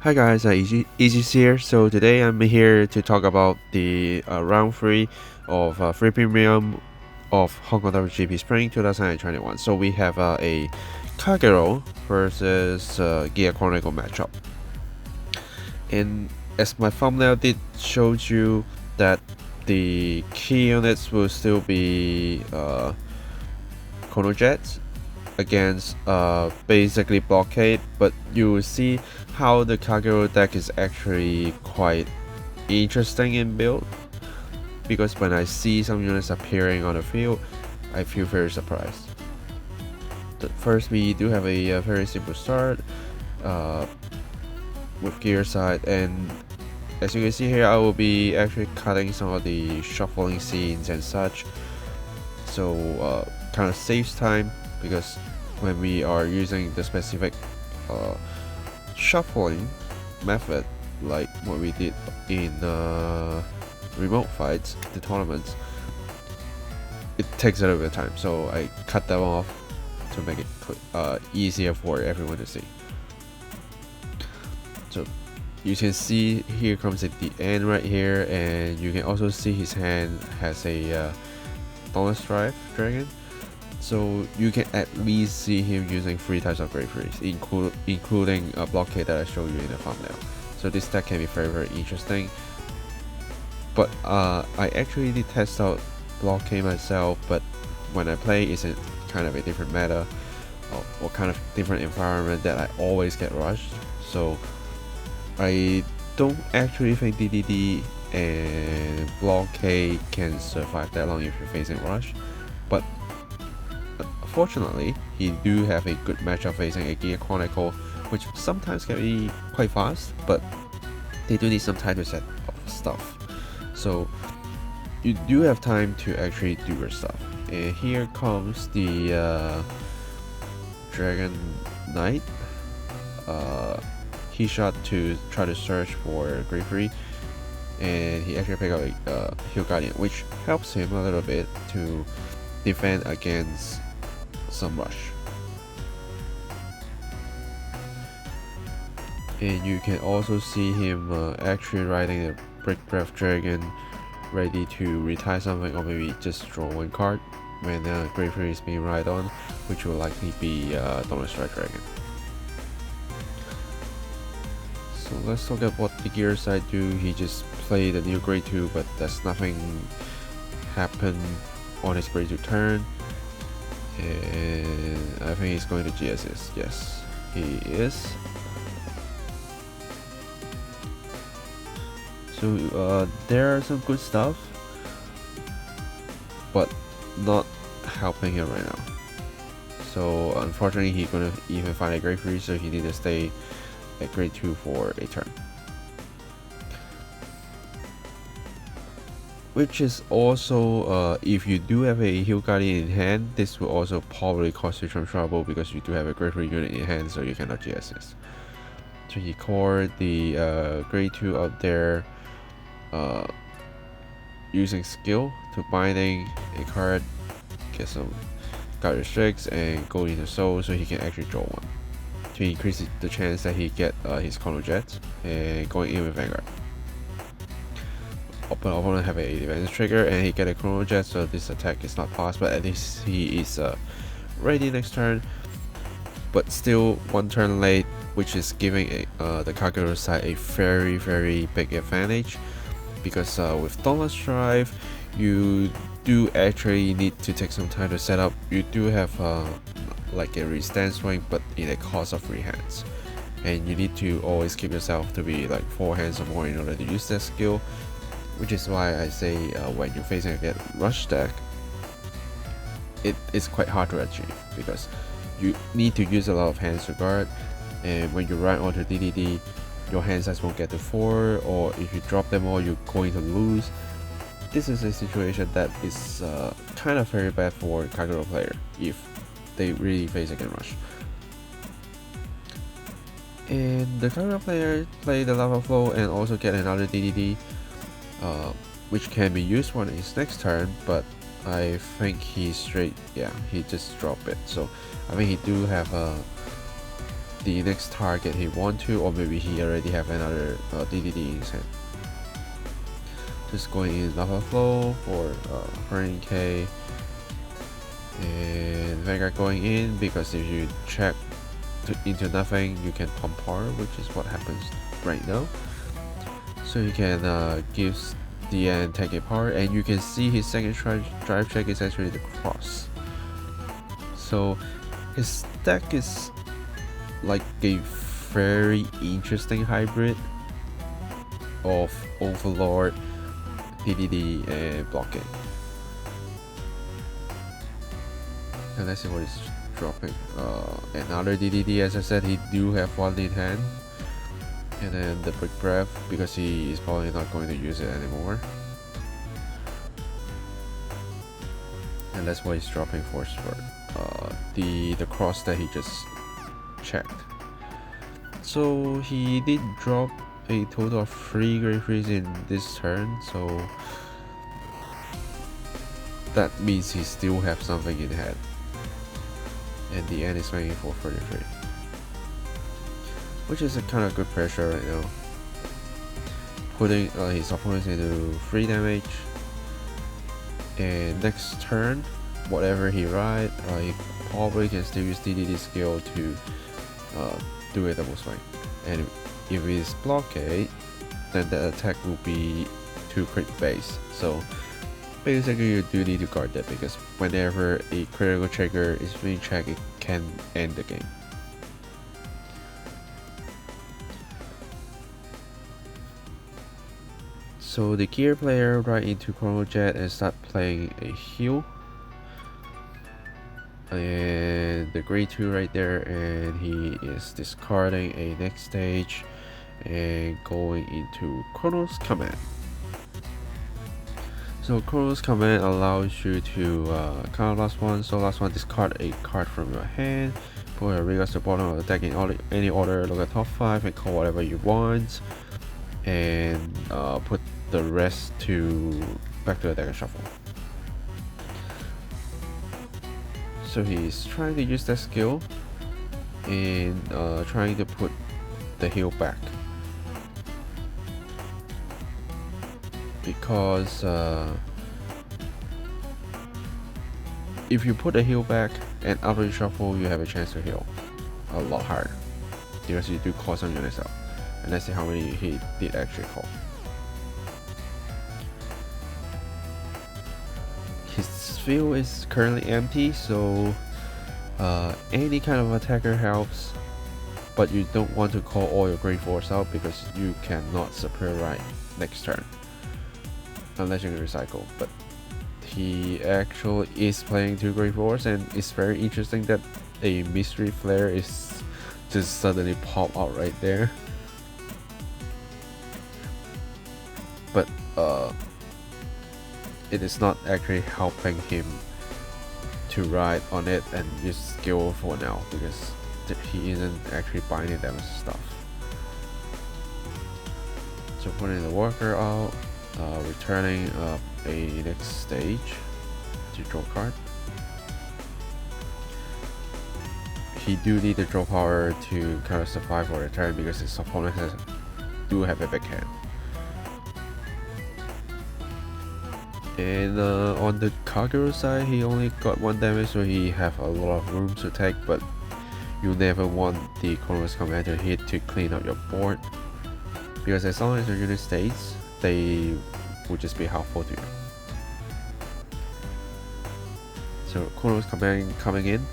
Hi guys, Easy here. So today I'm here to talk about the round 3 of free premium of Hong Kong WGP Spring 2021. So we have a Kagero versus Gear Chronicle matchup. And as my thumbnail did show you that the key units will still be Chronojet against basically Blockade, but you will see how the Kagero deck is actually quite interesting in build, because when I see some units appearing on the field, I feel very surprised. First, we do have a very simple start with gear side, and as you can see here, I will be actually cutting some of the shuffling scenes and such, so kind of saves time, because when we are using the specific shuffling method like what we did in remote fights, the tournaments, it takes a little bit of time, so I cut them off to make it easier for everyone to see. So you can see here comes at the end right here, and you can also see his hand has a Dawn Strife Dragon. So you can at least see him using 3 types of Great Freeze, including a Blockade that I showed you in the thumbnail. So this deck can be very interesting. But I actually did test out Blockade myself, but when I play, it's a kind of a different meta or kind of different environment that I always get rushed. So I don't actually think DDD and Blockade can survive that long if you're facing rush. But fortunately, he do have a good matchup facing a Gear Chronicle, which sometimes can be quite fast, but they do need some time to set up stuff. So you do have time to actually do your stuff. And here comes the Dragon Knight. He shot to try to search for Great Free, and he actually picked up a Hill Guardian, which helps him a little bit to defend against some rush. And you can also see him actually riding the Brick Breath Dragon, ready to retire something or maybe just draw 1 card when Great Free is being ride on, which will likely be Dawn Strike Dragon. So let's look at what the gear side do. He just played a new grade 2, but there's nothing happen on his grade 2 turn. And I think he's going to GSS. Yes, he is. So there are some good stuff, but not helping him right now. So unfortunately, he's gonna even find a grade 3, so he need to stay at grade 2 for a turn. Which is also, if you do have a Hill Guardian in hand, this will also probably cause you some trouble because you do have a grade 3 unit in hand, so you cannot GSS. So he called the grade 2 out there, using skill to binding a card, get some guard restricts, and go into soul so he can actually draw 1 to increase the chance that he get his Chronojet and going in with Vanguard. Opponent have a defense trigger and he get a Chronojet, so this attack is not passed, but at least he is ready next turn. But still 1 turn late, which is giving the Kagero side a very big advantage, because with Dawn Strife, you do actually need to take some time to set up. You do have like a restand swing, but in a cost of 3 hands, and you need to always keep yourself to be like 4 hands or more in order to use that skill. Which is why I say when you're facing a rush deck, it is quite hard to achieve, because you need to use a lot of hands to guard, and when you run onto DDD, your hand size won't get to 4, or if you drop them all, you're going to lose. This is a situation that is kind of very bad for Kagero player if they really face against rush. And the Kagero player play the Lava Flow and also get another DDD, which can be used on his next turn, but I think he just dropped it. So I think he do have the next target he want to, or maybe he already have another DDD in his hand. Just going in Lava Flow for Hurricane K, and Vanguard going in, because if you check into nothing, you can pump power, which is what happens right now. So you can give the end take a power, and you can see his second drive check is actually the cross. So his deck is like a very interesting hybrid of Overlord, DDD, and Blockade. And let's see what he's dropping. Another DDD, as I said, he do have one in hand. And then the Brick Breath, because he is probably not going to use it anymore. And that's what he's dropping for the cross that he just checked. So he did drop a total of 3 Great Freeze in this turn, so that means he still have something in hand. And the end is making for 33, which is a kind of good pressure right now, putting his opponents into 3 damage. And next turn, whatever he ride, he probably can still use DDD skill to do a double swing. And if it's Blockade, then the attack will be 2 crit base. So basically you do need to guard that, because whenever a critical trigger is being checked, it can end the game. So the Gear player right into Chronojet and start playing a heal. And the grade 2 right there, and he is discarding a next stage and going into Chronos Command. So Chronos Command allows you to count last one. So last one, discard a card from your hand, put a regards to the bottom of the deck in any order, look at top 5 and call whatever you want, and put the rest back to the deck and shuffle. So he's trying to use that skill and trying to put the heal back, because if you put the heal back and after you shuffle, you have a chance to heal a lot higher, because you do call some units out. And let's see how many he did actually call. His field is currently empty, so any kind of attacker helps, but you don't want to call all your Great Force out, because you cannot Superior Ride next turn unless you can recycle. But he actually is playing 2 Great Force, and it's very interesting that a Mystery Flare is just suddenly pop out right there. But it is not actually helping him to ride on it and use skill for now, because he isn't actually binding them stuff. So putting the worker out, returning a next stage to draw card. He do need the draw power to kind of survive for the turn, because his opponent do have a big hand. And on the Kagero side, he only got 1 damage, so he have a lot of room to take, but you never want the Chronos Commander hit to clean up your board, because as long as your unit stays, they will just be helpful to you. So Chronos Command coming in.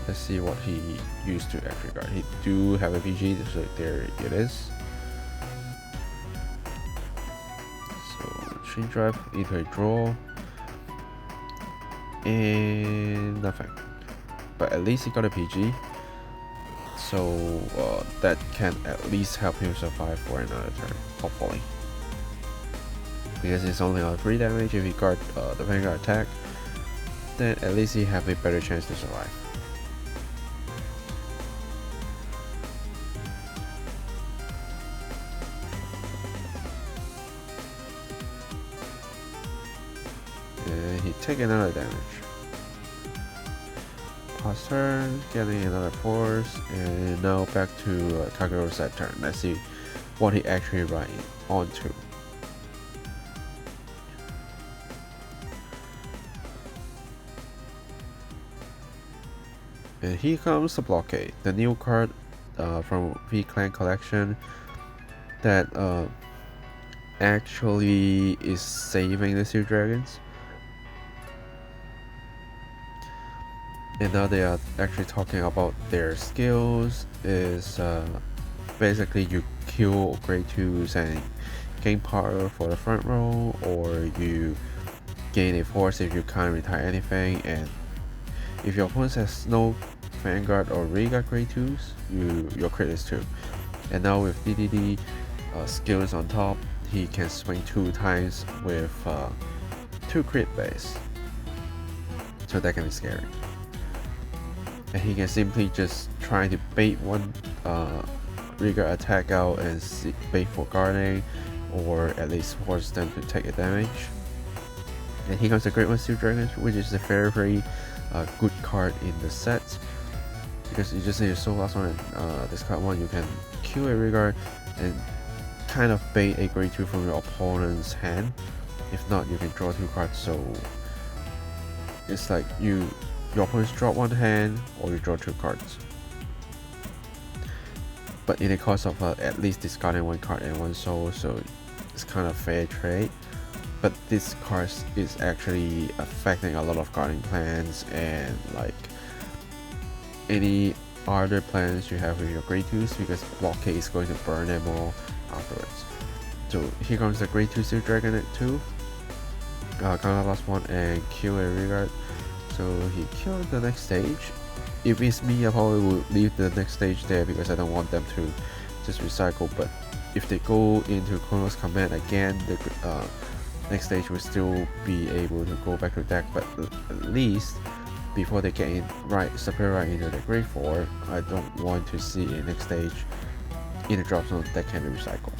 Let's see what he used to actually guard. He do have a PG, so there it is. Chain drive into a draw and nothing, but at least he got a PG, so that can at least help him survive for another turn, hopefully, because it's only on 3 damage. If he got the Vanguard attack, then at least he have a better chance to survive. He take another damage. past turn, getting another force, and now back to Kagero's turn. Let's see what he actually riding onto. And here comes the Blockade, the new card from V-Clan collection that actually is saving the Sea Dragons. And now they are actually talking about their skills is basically you kill grade 2s and gain power for the front row, or you gain a force if you can't retire anything, and if your opponent has no Vanguard or Regard grade 2s, your crit is 2. And now with DDD skills on top, he can swing 2 times with 2 crit base, so that can be scary. And he can simply just try to bait one Regard attack out and bait for guarding, or at least force them to take a damage. And here comes the Great One Steel Dragon, which is a very good card in the set, because you just need to soul last one and discard one. You can kill a Regard and kind of bait a grade 2 from your opponent's hand. If not, you can draw 2 cards, so it's like your opponents drop 1 hand or you draw 2 cards, but in the cost of at least discarding 1 card and 1 soul, so it's kind of fair trade. But this card is actually affecting a lot of guarding plans and like any other plans you have with your grade 2s, because Blockade is going to burn them all afterwards. So here comes the grade 2 Steel Dragon at 2. Counter last one and kill a Regard. So he killed the next stage. If it's me, I probably would leave the next stage there because I don't want them to just recycle. But if they go into Chronos command again, the next stage will still be able to go back to deck. But at least before they get in superior right into the grade 4, I don't want to see a next stage in the drop zone that can be recycled.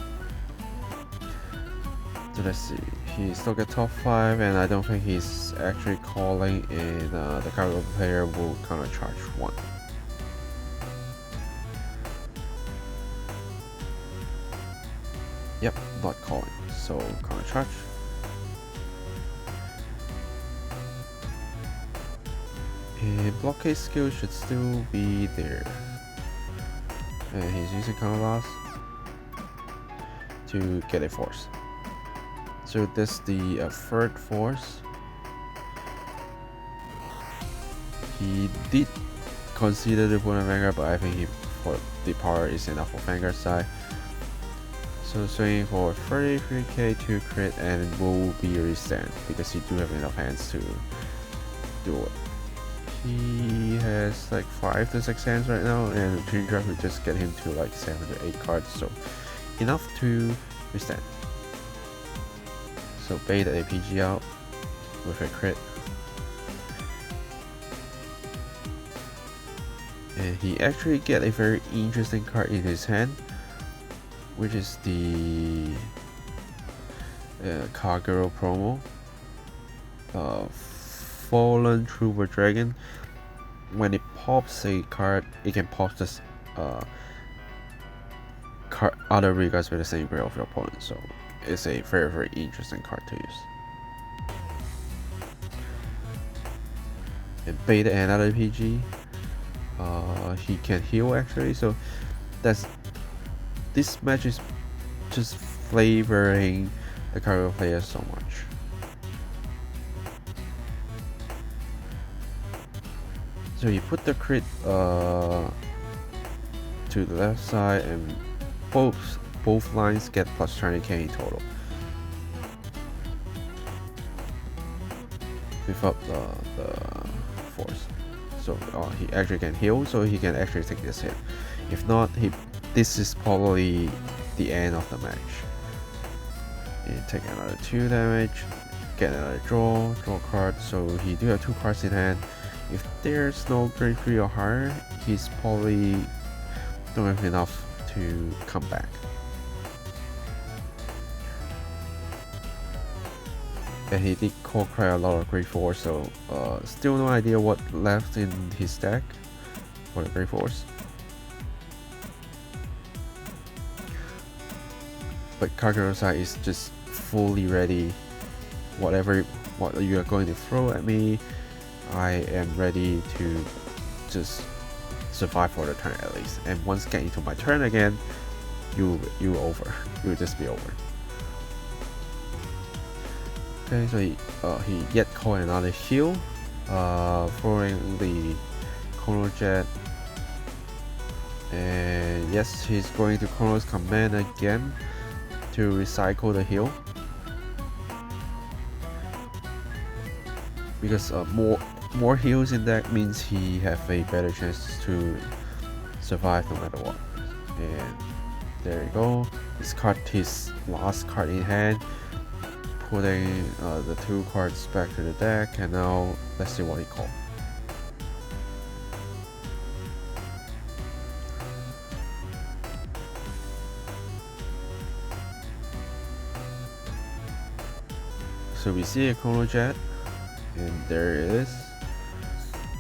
So let's see. He still got top 5, and I don't think he's actually calling in the Kagero player will counter charge 1. Yep, not calling, so counter charge. And Blockade skill should still be there. And he's using counter blast to get a force. So that's the 3rd force. He did consider the opponent Vanguard, but I think for the power is enough for Vanguard side. So swinging for 33k to crit and will be restand because he do have enough hands to do it. He has like 5 to 6 hands right now, and Green Draft will just get him to like 7 to 8 cards, so enough to restand. So bait the APG out with a crit. And he actually get a very interesting card in his hand, which is the Kagero promo. Fallen Trooper Dragon. When it pops a card, it can pop this other regards with the same grade of your opponent. So it's a very interesting card to use. And bait another PG. He can heal actually, so this match is just flavoring the Kagero player so much. So you put the crit to the left side, and both lines get plus 20k in total. Without the force. So he actually can heal, so he can actually take this hit. If not, this is probably the end of the match. You take another 2 damage, get another draw card, so he do have 2 cards in hand. If there's no grade 3 or higher, he's probably don't have enough to come back. and he did call quite a lot of Great Force, so still no idea what left in his deck for the Great Force. But Kagero side is just fully ready. What you are going to throw at me, I am ready to just survive for the turn at least. And once get into my turn again, you over. You'll just be over. Okay, so he yet called another heal, throwing the Chronojet, and yes, he's going to Chrono's command again to recycle the heal, because more heals in deck means he have a better chance to survive no matter what. And there you go. Discard his last card in hand, putting the 2 cards back to the deck, and now let's see what he called. So we see a Chronojet, and there it is,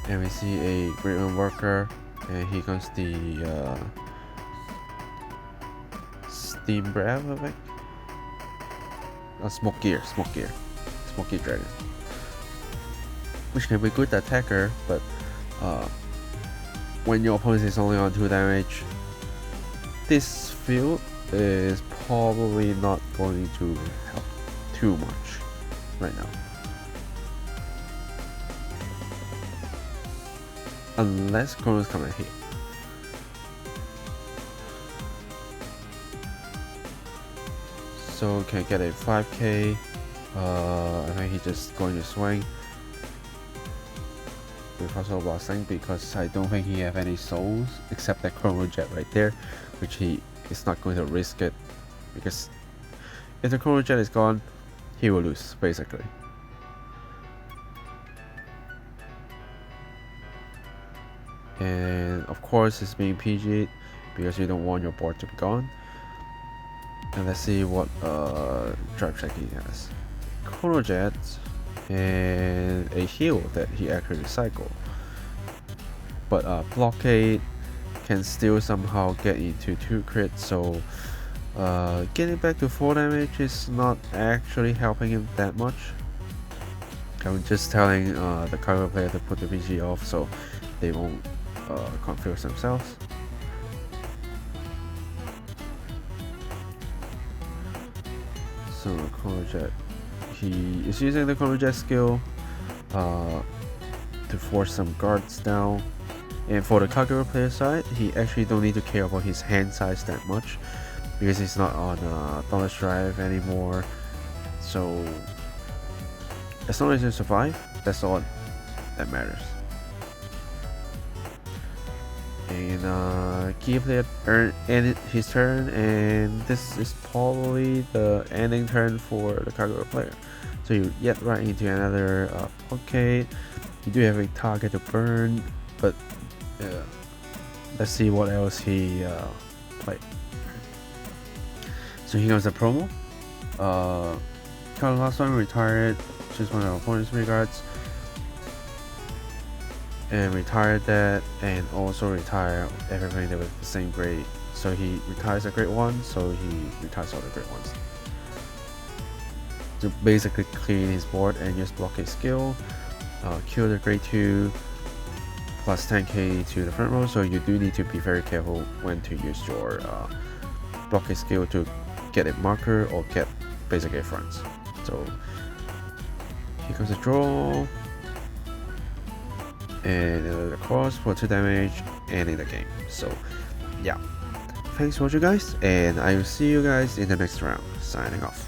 and we see a Great Worker, and here comes the Steam Breath, I think. Smoke Gear Dragon, which can be good attacker, but when your opponent is only on 2 damage, this field is probably not going to help too much right now, unless Chrono's come and hit. So can get a 5k. I think he's just going to swing with Hustle Blessing, because I don't think he have any souls except that Chronojet right there, which he is not going to risk it, because if the Chronojet is gone, he will lose basically. And of course it's being PG'd because you don't want your board to be gone. And let's see what drive check he has. Chronojet and a heal that he actually recycled. But Blockade can still somehow get into 2 crits, so getting back to 4 damage is not actually helping him that much. I'm just telling the Kagero player to put the PG off so they won't confuse themselves. So Chronojet, he is using the Chronojet skill to force some guards down. And for the Kagero player side, he actually don't need to care about his hand size that much, because he's not on Thunder's Drive anymore. So as long as you survive, that's all that matters. And Key player ended his turn, and this is probably the ending turn for the Kagero player. So you get right into another Blockade. You do have a target to burn, but let's see what else he played. So here comes the promo. Card last one retired, choose one of our opponent's regards, and retired that, and also retire everything that was the same grade. So he retires a grade 1, so he retires all the grade 1s. To basically clean his board and use Blockade skill, kill the grade 2, plus 10k to the front row, so you do need to be very careful when to use your Blockade skill to get a marker or get basically a front. So here comes a draw, and the cross for 2 damage, ending the game. So yeah, thanks for watching guys, and I will see you guys in the next round. Signing off.